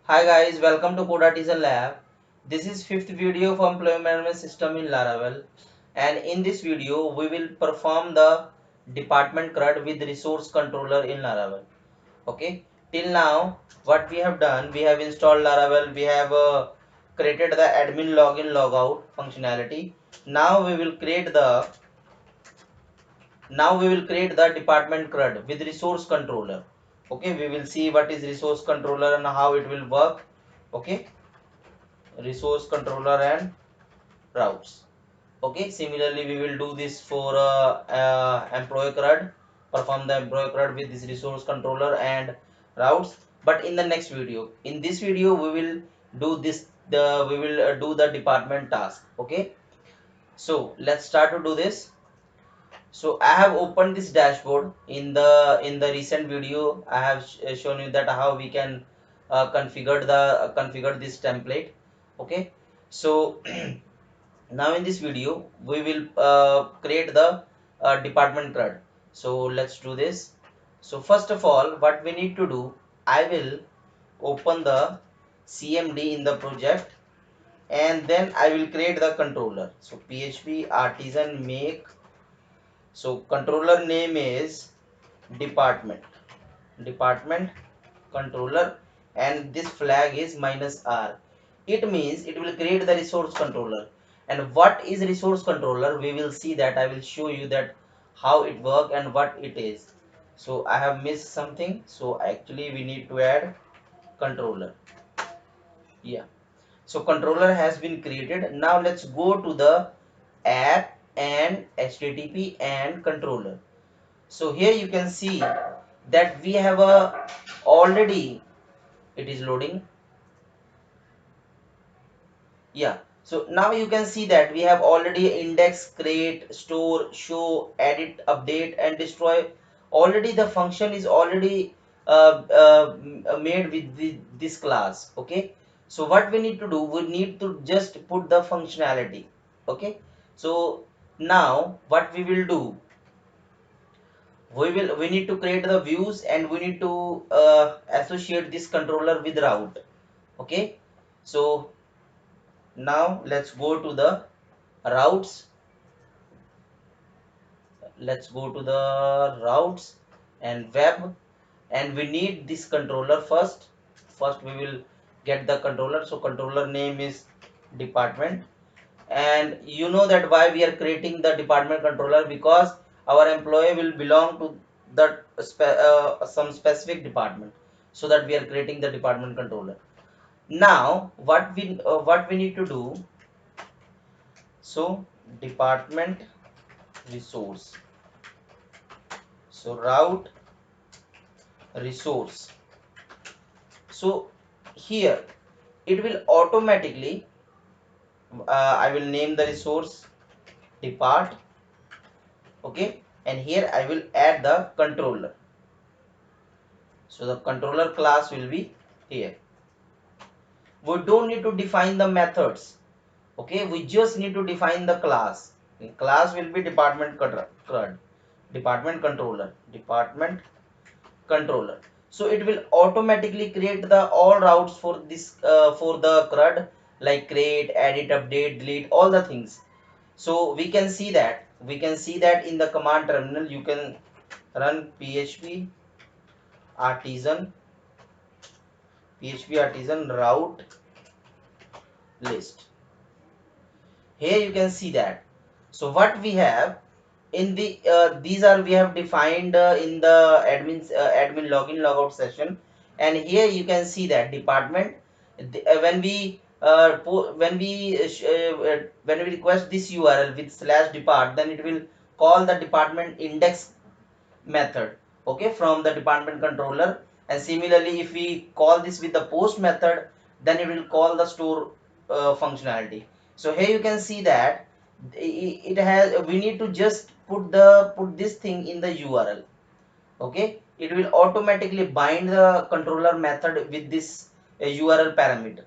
Hi guys, welcome to codeartisanlab. This is fifth video for employee management system in Laravel, and in this video we will perform the department CRUD with resource controller in Laravel. Okay, till now what we have done, we have installed Laravel, we have created the admin login logout functionality. Now we will create the department CRUD with resource controller. Okay, we will see what is resource controller and how it will work. Okay, resource controller and routes. Okay, similarly we will do this for employee CRUD, perform the employee CRUD with this resource controller and routes, but in the next video. In this video we will do the department task. Okay, so let's start to do this. So I have opened this dashboard. In the recent video I have shown you that how we can configure this template. Okay, so now in this video we will create the department CRUD. So let's do this. So first of all, what we need to do, I will open the CMD in the project, and then I will create the controller. So PHP artisan make, so controller name is department controller, and this flag is -r. It means it will create the resource controller. And what is resource controller, we will see that. I will show you that how it work and what it is. So I have missed something, so actually we need to add controller. Yeah, so controller has been created. Now let's go to the app and http and controller. So here you can see that we have a already, it is loading. Yeah, so now you can see that we have already index, create, store, show, edit, update and destroy. Already the function is already made with this class. Okay, so what we need to do, we need to just put the functionality. Okay, so now what we will do, we need to create the views, and we need to associate this controller with route. Okay, so now let's go to the routes. Let's go to the routes and web, and we need this controller first we will get the controller. So controller name is department, and you know that why we are creating the department controller, because our employee will belong to that some specific department, so that we are creating the department controller. Now what we need to do, so department resource, so route resource. So here it will automatically I will name the resource depart. Okay, and here I will add the controller. So the controller class will be here. We don't need to define the methods. Okay, we just need to define the class. The class will be department CRUD, department controller. So it will automatically create the all routes for this for the CRUD, like create, edit, update, delete, all the things. So we can see that in the command terminal. You can run artisan php artisan route list. Here you can see that. So what we have in the these are we have defined in the admin login logout session, and here you can see that department, when we request this URL with /depart, then it will call the department index method, okay, from the department controller. And similarly, if we call this with the post method, then it will call the store functionality. So here you can see that it has, we need to just put this thing in the URL. Okay, it will automatically bind the controller method with this URL parameter.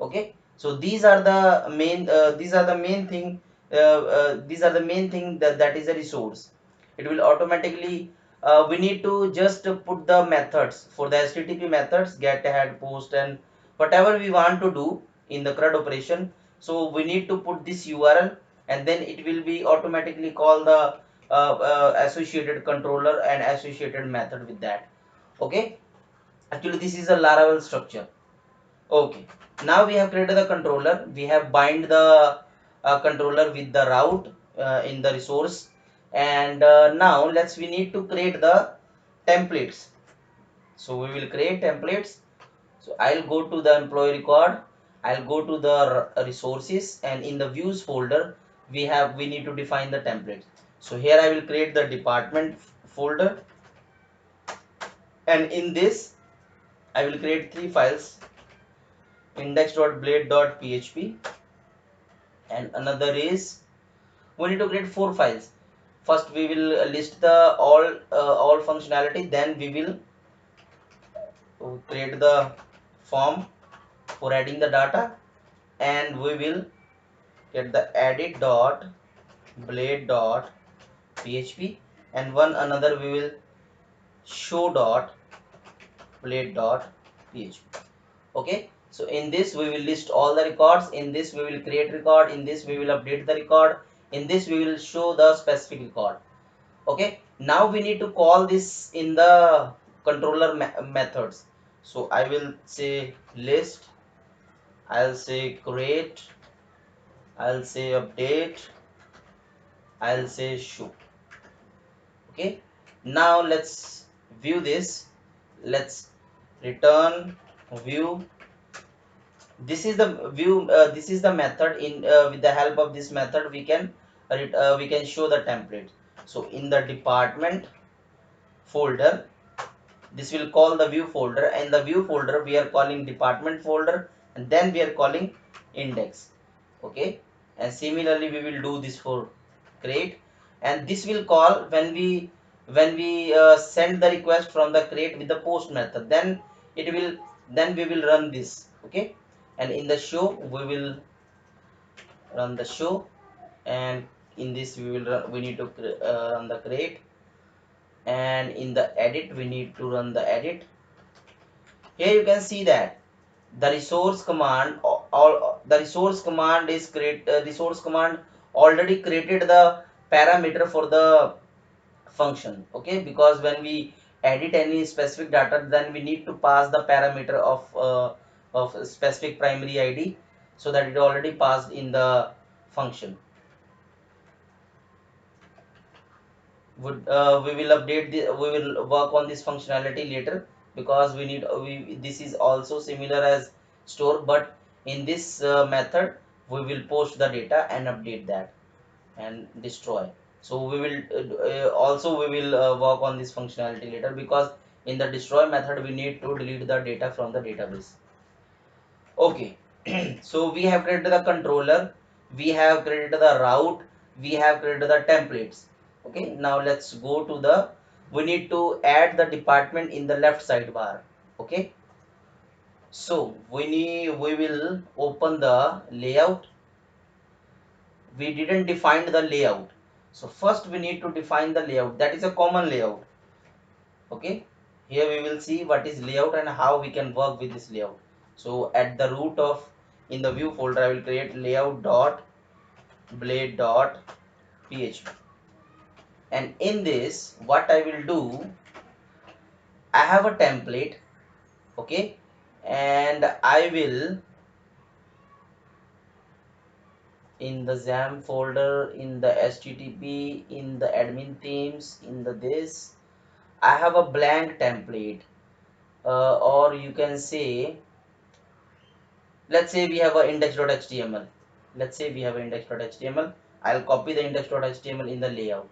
Okay, so these are the main thing, that is a resource. It will automatically we need to just put the methods for the http methods, get, add, post and whatever we want to do in the CRUD operation, so we need to put this URL, and then it will be automatically call the associated controller and associated method with that. Okay, actually this is a Laravel structure. Okay, now we have created the controller. We have bind the controller with the route in the resource, and now we need to create the templates. So we will create templates. So I'll go to the employee record. I'll go to the resources, and in the views folder we need to define the templates. So here I will create the department folder, and in this I will create three files: index.blade.php, and another is we need to create four files. First we will list the all functionality, then we will create the form for adding the data, and we will get the edit.blade.php, and one another we will show.blade.php. Okay, so in this we will list all the records, in this we will create record, in this we will update the record, in this we will show the specific record. Okay, now we need to call this in the controller methods. So I will say list, I'll say create, I'll say update, I'll say show. Okay, now let's view this. Let's return view. This is the view, this is the method. In with the help of this method we can show the template. So in the department folder, this will call the view folder, and the view folder we are calling department folder, and then we are calling index. Okay, and similarly we will do this for create, and this will call when we send the request from the create with the post method, then it will then we will run this. Okay, and in the show we will run the show, and in this we need to run the create, and in the edit we need to run the edit. Here you can see that the resource command, all the resource command is resource command already created the parameter for the function. Okay, because when we edit any specific data, then we need to pass the parameter of a specific primary id, so that it already passed in the function. We will update the we will work on this functionality later, because we need this is also similar as store, but in this method we will post the data and update that and destroy. So we will also we will work on this functionality later, because in the destroy method we need to delete the data from the database. Okay, so we have created the controller, we have created the route, we have created the templates. Okay, now let's go to the, we need to add the department in the left sidebar. Okay, so we will open the layout. We didn't define the layout, so first we need to define the layout, that is a common layout. Okay, here we will see what is layout and how we can work with this layout. So at the root of, in the view folder I will create layout dot blade dot php, and in this what I will do, I have a template. Okay, and I will, in the XAMPP folder, in the http, in the admin themes, in the this, I have a blank template, or you can say, let's say we have a index.html. Let's say we have an index.html. I'll copy the index.html in the layout.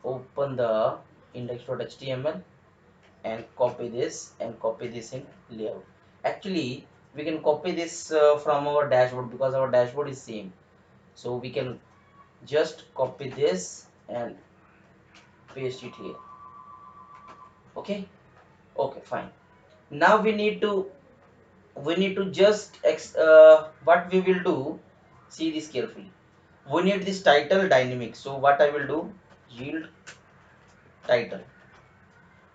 Open the index.html and copy this and copy this in layout. Actually, we can copy this from our dashboard, because our dashboard is same. So we can just copy this and paste it here. Okay. Okay, fine. Now we need to just what we will do, see this carefully. We need this title dynamic, so what I will do, yield title.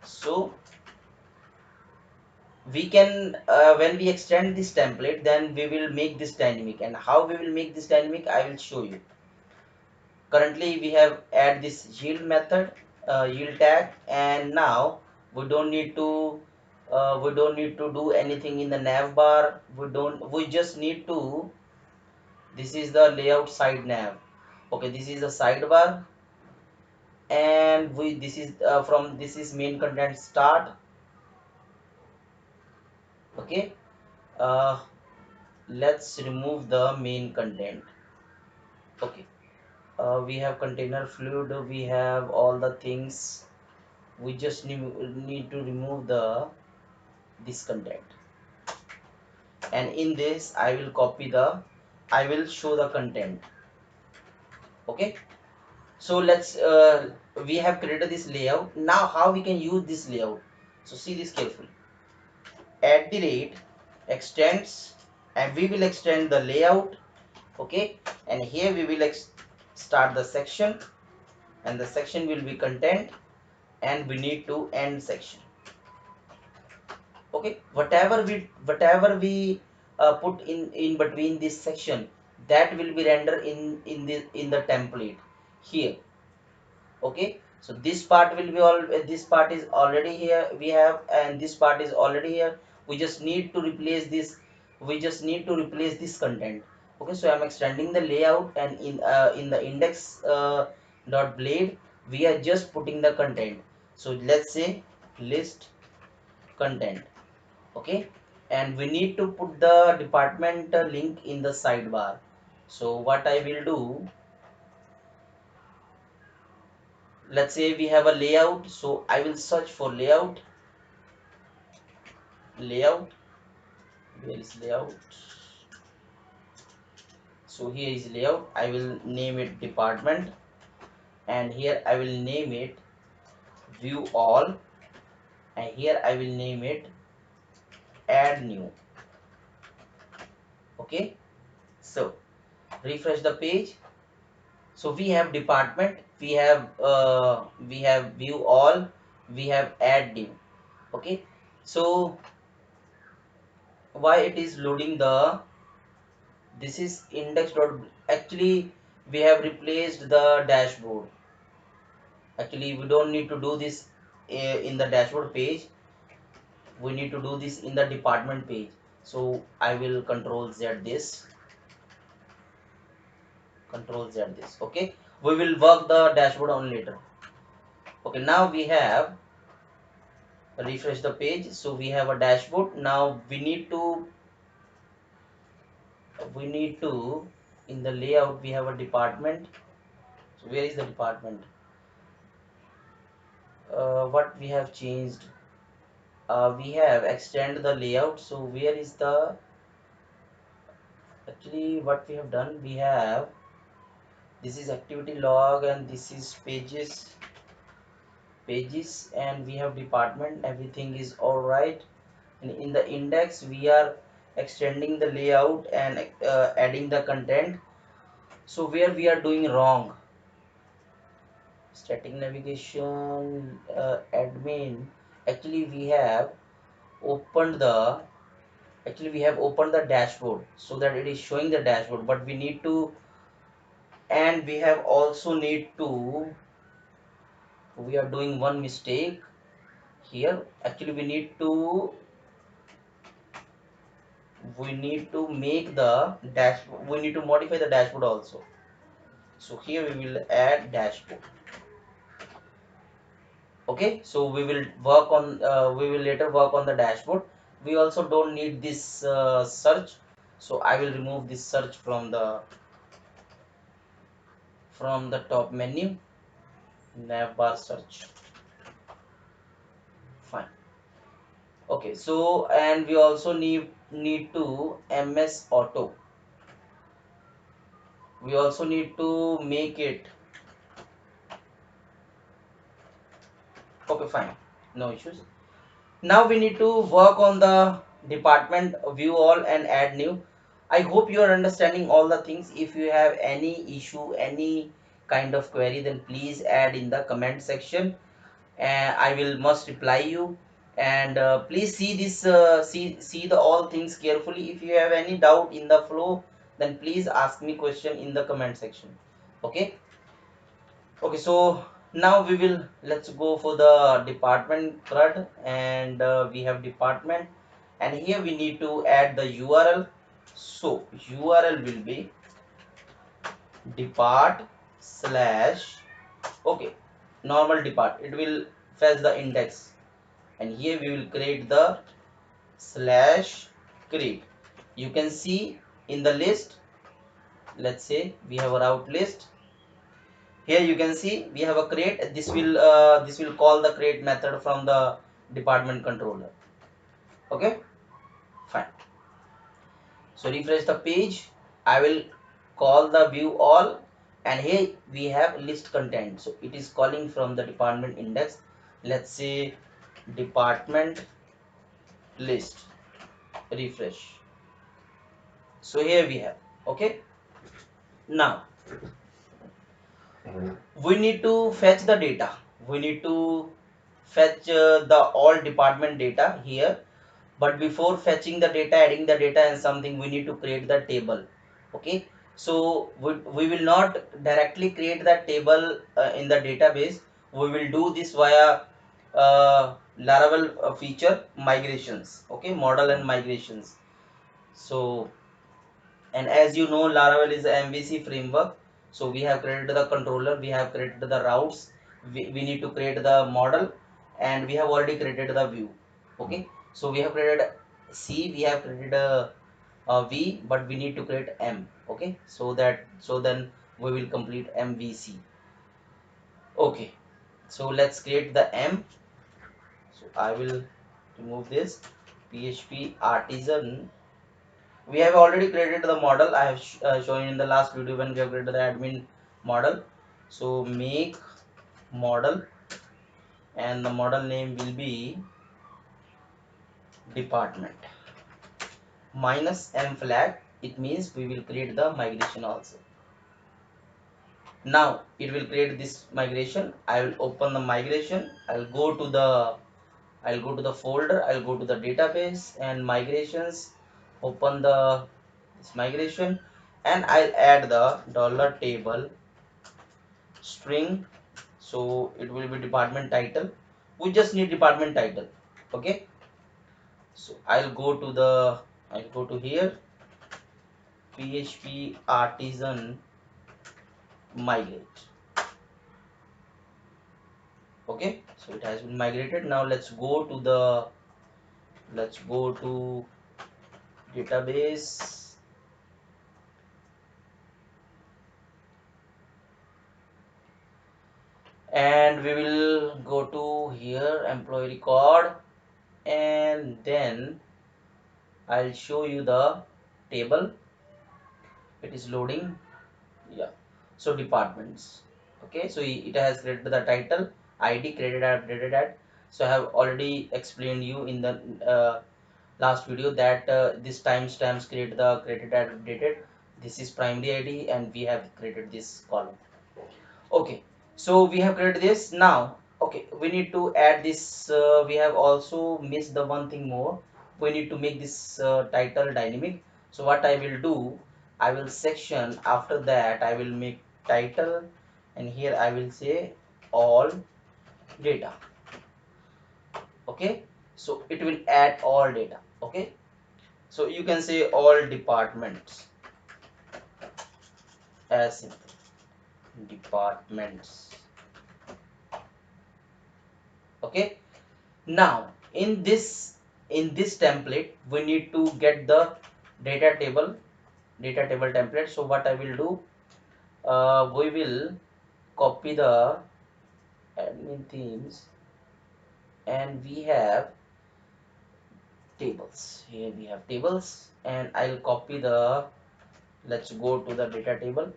So we can when we extend this template, then we will make this dynamic. And how we will make this dynamic, I will show you. Currently we have add this yield method, yield tag, and now we don't need to do anything in the nav bar. We just need to, this is the layout side nav. Okay, this is the sidebar, and we this is from this is main content start. Okay, uh, let's remove the main content. Okay, we have container fluid, we have all the things. We just need to remove the this content, and in this I will show the content. Okay, so let's we have created this layout. Now how we can use this layout? So see this carefully. At the rate extends, and we will extend the layout. Okay, and here we will start the section, and the section will be content, and we need to end section. Okay, whatever we put in between this section, that will be rendered in the template here. Okay, so this part will be all, this part is already here we have, and this part is already here. We just need to replace this, content. Okay, so I'm extending the layout, and in the index dot blade, we are just putting the content. So let's say list content. Okay, and we need to put the department link in the sidebar. So what I will do, let's say we have a layout, so I will search for layout. Where is layout? So here is layout. I will name it department, and here I will name it view all, and here I will name it add new. Okay, so refresh the page. So we have department, we have view all, we have add new. Okay, so why it is loading the, this is index dot, actually we have replaced the dashboard. Actually we don't need to do this in the dashboard page, we need to do this in the department page. So I will control z this. Okay, we will work the dashboard on later. Okay, now we have refresh the page, so we have a dashboard. Now we need to in the layout, we have a department. So where is the department? What we have changed, we have extend the layout. So where is the, actually what we have done, we have, this is activity log, and this is pages, and we have department, everything is all right. And in the index we are extending the layout and adding the content. So where we are doing wrong, static navigation, admin, actually we have opened the, dashboard, so that it is showing the dashboard, but we need to, and we have also need to, we are doing one mistake here. Actually we need to make the dashboard, we need to modify the dashboard also. So here we will add dashboard. Okay, so we will later work on the dashboard. We also don't need this search, so I will remove this search from the top menu, navbar search. Fine. Okay, so and we also need to ms auto, we also need to make it. Okay, fine, no issues. Now we need to work on the department view all and add new. I hope you are understanding all the things. If you have any issue, any kind of query, then please add in the comment section, and I will must reply you. And please see this see the all things carefully. If you have any doubt in the flow, then please ask me question in the comment section. Okay. Okay, so now we will, let's go for the department CRUD. And we have department, and here we need to add the URL. So URL will be depart slash, okay, normal depart, it will fetch the index, and here we will create the slash create. You can see in the list, let's say we have a route list. Here you can see we have a create. This will call the create method from the department controller. Okay, fine. So refresh the page. I will call the view all, and here we have list content, so it is calling from the department index. Let's say department list. Refresh. So here we have. Okay, now we need to fetch the data. We need to fetch the all department data here. But before fetching the data, adding the data and something, we need to create the table. Okay, so we will not directly create that table in the database. We will do this via Laravel feature migrations. Okay, model and migrations. So, and as you know, Laravel is a MVC framework. So we have created the controller, we have created the routes, we need to create the model, and we have already created the view. Okay, so we have created C, we have created a V, but we need to create M. Okay, so that, so then we will complete MVC. Okay, so let's create the M. So I will remove this PHP artisan. We have already created the model. I have shown in the last video when we have created the admin model. So make model, and the model name will be department minus M flag. It means we will create the migration also. Now it will create this migration. I will open the migration. I'll go to the folder. I'll go to the database and migrations. Open the this migration, and I'll add the dollar table string. So it will be department title. We just need department title. Okay, so I'll go to here, PHP artisan migrate. Okay, so it has been migrated. Now let's go to database, and we will go to here employee record, and then I'll show you the table. It is loading. Yeah, so departments. Okay, so it has created the title, ID, created at, updated at. So I have already explained you in the last video that this timestamps create the created at, updated. This is primary ID, and we have created this column. Okay, so we have created this. Now okay, we need to add this. We have also missed the one thing more. We need to make this title dynamic. So what I will do, I will section, after that I will make title, and here I will say all data. Okay, so it will add all data. Okay, so you can say all departments, as simple, departments. Okay, now in this template we need to get the data table template. So what I will do, we will copy the admin themes, and we have tables. Here we have tables, and I'll copy the, let's go to the data table.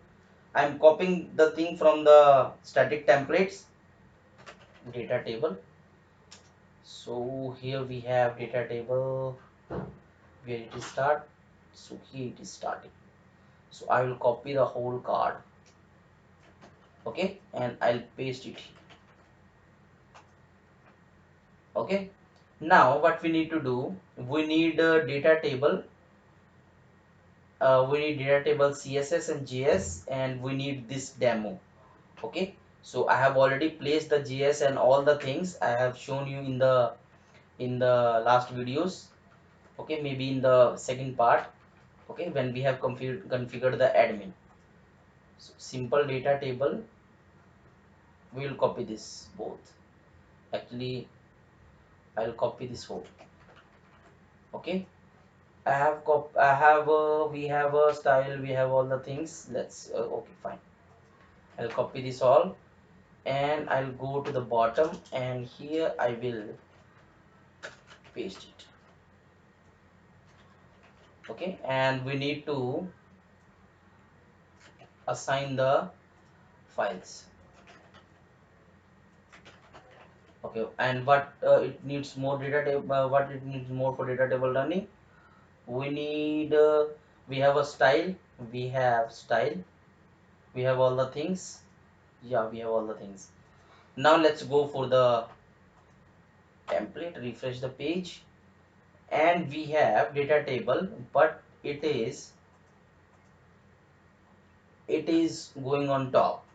I'm copying the thing from the static templates, data table. So here we have data table, where it is start. So here it is starting. So I will copy the whole card. Okay, and I'll paste it here. Okay, Now what we need to do, we need a data table. We need data table CSS and JS, and we need this demo. Okay, so I have already placed the JS and all the things I have shown you in the last videos. Okay, maybe in the second part. Okay, when we have configured the admin. So simple data table, we will copy this both. Actually, I'll copy this whole. Okay, I have we have a style, we have all the things. Let's okay, fine. I'll copy this all, and I'll go to the bottom, and here I will paste it. Okay, and we need to assign the files. Okay, and what it needs more data table, what it needs more for data table running, we need we have a style, we have style, we have all the things. Yeah, we have all the things. Now let's go for the template, refresh the page, and we have data table, but it is going on top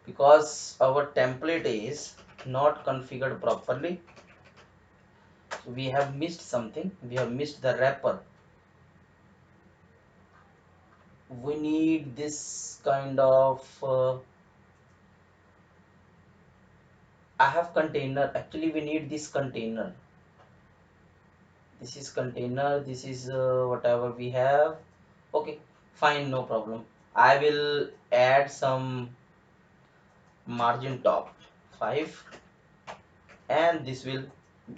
because our template is not configured properly. So we have missed something, we have missed the wrapper. We need this kind of I have container. Actually we need this container. This is container, this is whatever we have. Okay, fine, no problem. I will add some margin top 5, and this will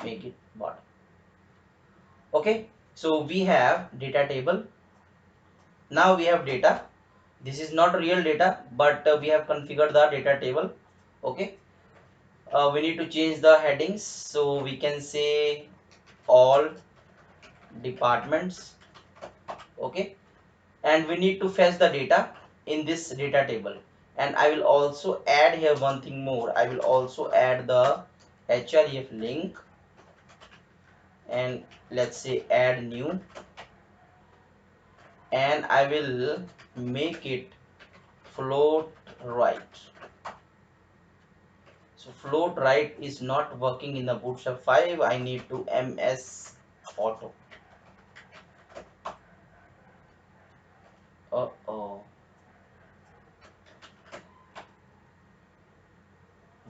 make it bottom. Okay, so we have data table. Now we have data. This is not real data, but we have configured the data table. Okay, we need to change the headings, so we can say all departments. Okay, and we need to fetch the data in this data table. And I will also add here one thing more. I will also add the href link, and let's say add new, and I will make it float right. So float right is not working in the Bootstrap 5. I need to ms auto. Oh,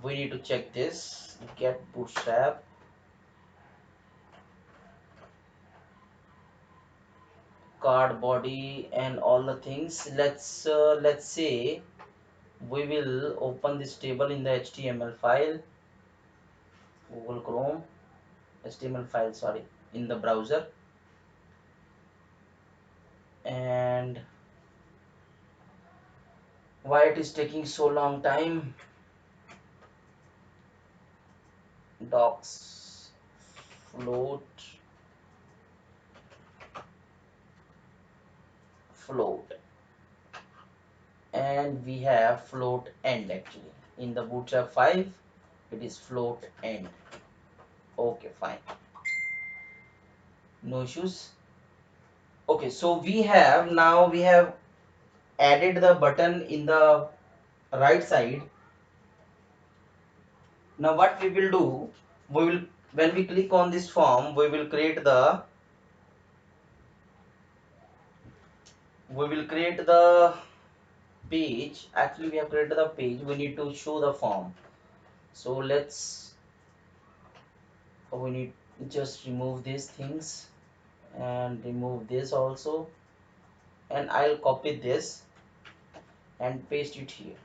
we need to check this. Get Bootstrap card body and all the things. Let's say we will open this table in the HTML file, Google Chrome, HTML file, sorry, in the browser. And why it is taking so long time? Docs float, and we have float end. Actually in the Bootstrap 5 it is float end. Okay, fine, no issues. Okay, so we have added the button in the right side. Now what we will do, we will, when we click on this form, we will create the page. Actually we have created the page, we need to show the form. So we need just remove these things and remove this also, and I'll copy this and paste it here.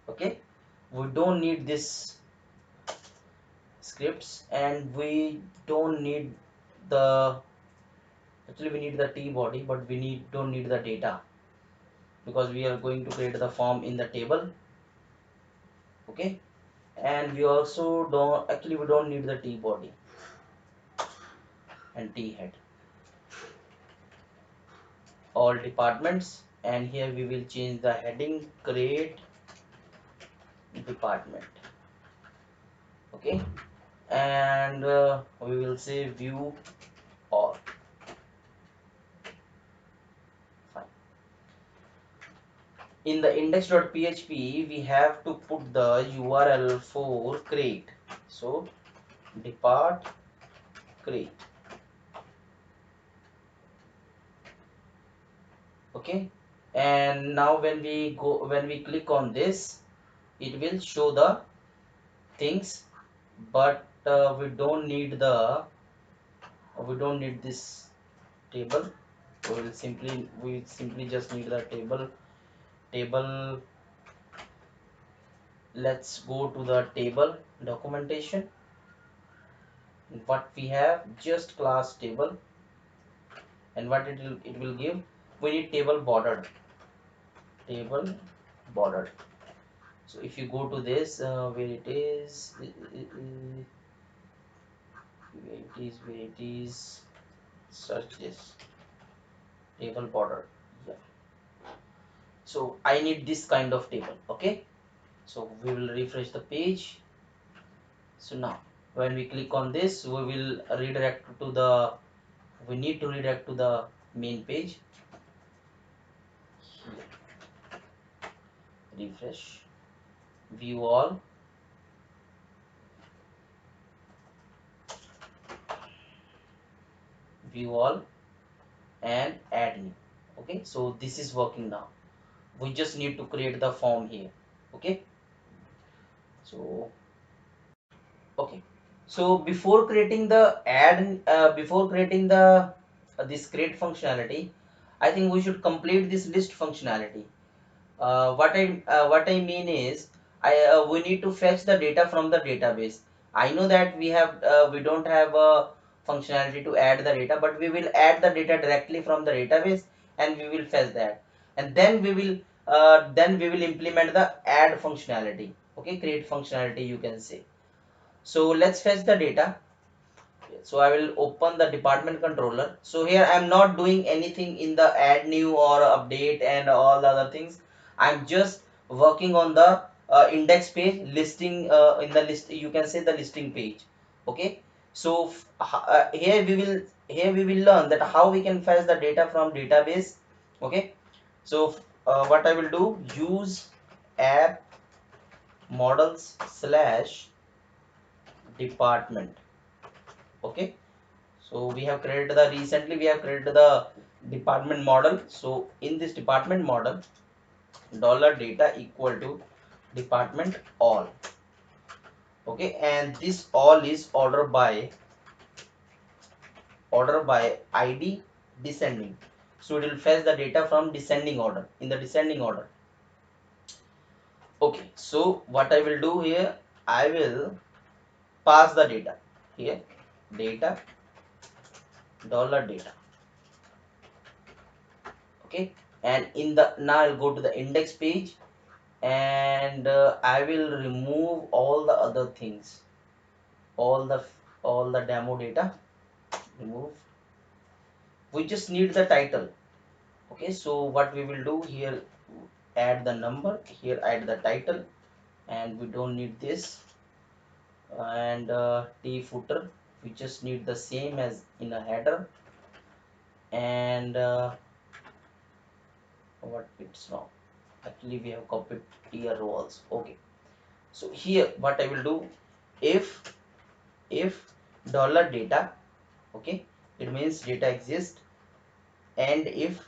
Okay, we don't need this scripts, and we don't need the, actually we need the t body, but we don't need the data because we are going to create the form in the table. Okay, and we also don't, actually we don't need the t body and t head, all departments, and here we will change the heading, create department. Okay, and we will say view all. Fine. In the index.php we have to put the URL for create. So depart create. Okay, and now when we click on this, it will show the things, but we don't need this table. We simply just need the table. Let's go to the table documentation. What we have, just class table, and what it will give, we need table bordered. So if you go to this, where it is, where it is, search this table border. Yeah, so I need this kind of table. Okay, so we will refresh the page. So now when we click on this, we need to redirect to the main page. Here, refresh, view all, and add new. Okay, so this is working now. We just need to create the form here. Okay, so okay, so before creating the this create functionality, I think we should complete this list functionality. What I mean is, we need to fetch the data from the database. I know that we don't have a functionality to add the data, but we will add the data directly from the database, and we will fetch that, and then we will implement the add functionality. Okay, create functionality, you can say. So let's fetch the data. So I will open the department controller. So here I am not doing anything in the add new or update and all the other things. I'm just working on the index page, listing, in the list, you can say the listing page. Okay, so here we will learn that how we can fetch the data from database. Okay, so what I will do, use app models slash department. Okay, so recently we have created the department model. So in this department model, dollar data equal to department all. Okay, and this all is order by ID descending. So it will fetch the data from descending order, in the descending order. Okay, so what I will do here, I will pass the data here, data dollar data. Okay, and in the now I'll go to the index page, and I will remove all the other things, all the demo data. Remove. We just need the title. Okay, so what we will do here, add the number here, add the title, and we don't need this, and t footer, we just need the same as in a header, and what it's now, actually we have copied here rows. Okay, so here what I will do, if dollar data, okay, it means data exists, and if,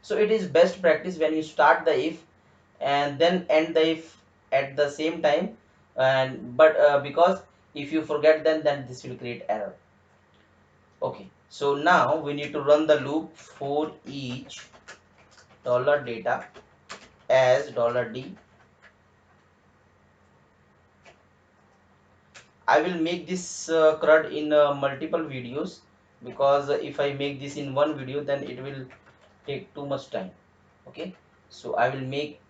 so it is best practice when you start the if and then end the if at the same time, and but because if you forget, then this will create error. Okay, so now we need to run the loop for each dollar data as dollar d. I will make this CRUD in multiple videos, because if I make this in one video, then it will take too much time. Okay, so I will make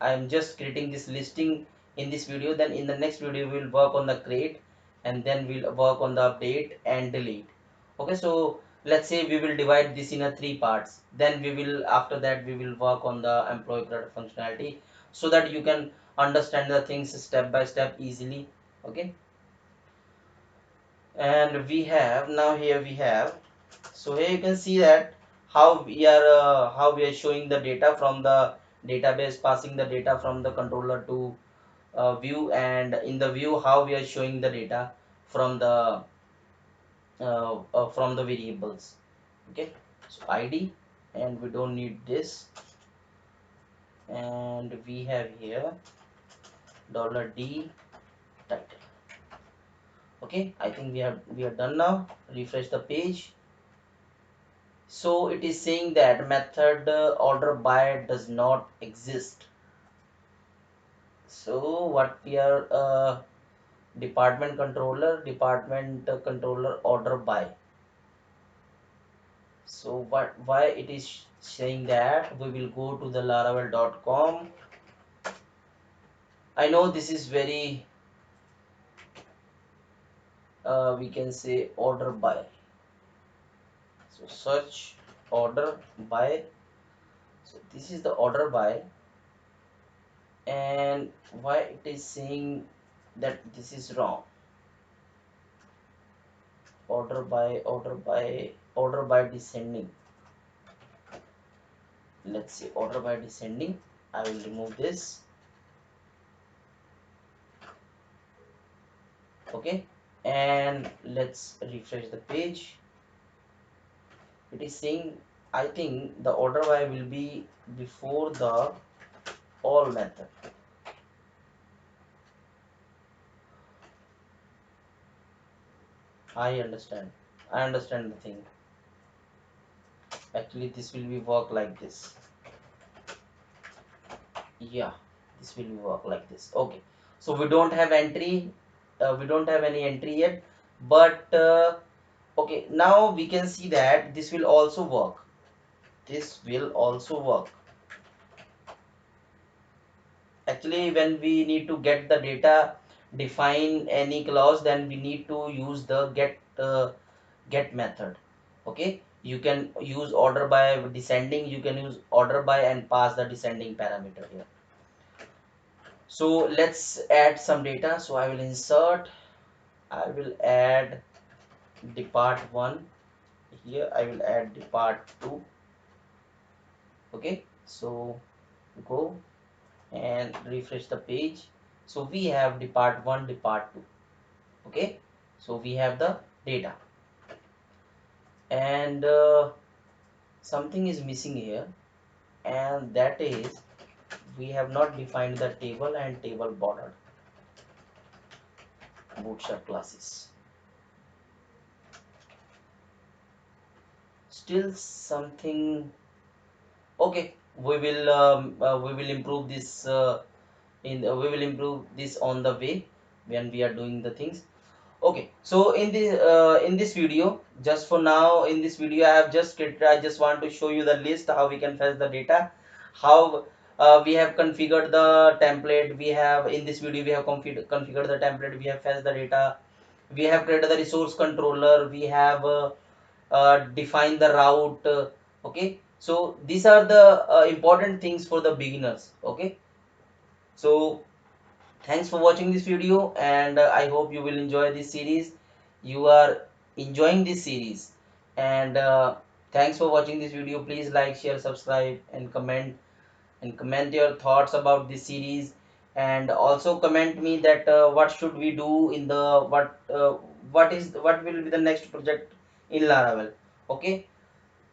I'm just creating this listing in this video, then in the next video we will work on the create, and then we'll work on the update and delete. Okay, so let's say we will divide this in a three parts, then we will, after that we will work on the employee CRUD functionality, so that you can understand the things step by step easily. Okay, and we have now here we have, so here you can see that how we are showing the data from the database, passing the data from the controller to view, and in the view how we are showing the data from the variables. Okay, so id, and we don't need this, and we have here $d title. Okay, I think we are done now. Refresh the page. So it is saying that method order by does not exist. So what we are department controller order by. So what, why it is saying that? We will go to the laravel.com. I know this is very we can say order by. So search order by. So this is the order by, and why it is saying that this is wrong. Order by descending. Let's see, order by descending. I will remove this. Okay, and let's refresh the page. It is saying, I think the order by will be before the all method. I understand the thing. Actually this will be work like this. Yeah, this will work like this. Okay, so we don't have entry, we don't have any entry yet, but okay, now we can see that this will also work. This will also work. Actually when we need to get the data, define any clause, then we need to use the get method. Okay, you can use order by descending, you can use order by and pass the descending parameter here. So let's add some data. So I will insert, I will add depart 1 here, I will add depart 2. Okay, so go and refresh the page. So we have depart 1, depart 2. Okay, so we have the data, and something is missing here, and that is we have not defined the table and table border bootstrap classes. Still something. Okay, we will improve this we will improve this on the way when we are doing the things. Okay, so in this video, just for now, in this video I just want to show you the list how we can fetch the data, how we have configured the template. We have in this video we have configured the template, we have fetched the data, we have created the resource controller, we have defined the route. Okay, so these are the important things for the beginners. Okay, so thanks for watching this video, and I hope you will enjoy this series. You are enjoying this series, and thanks for watching this video. Please like, share, subscribe, and comment your thoughts about this series, and also comment me that what should we do in the what will be the next project in Laravel. Okay,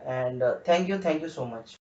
and thank you so much.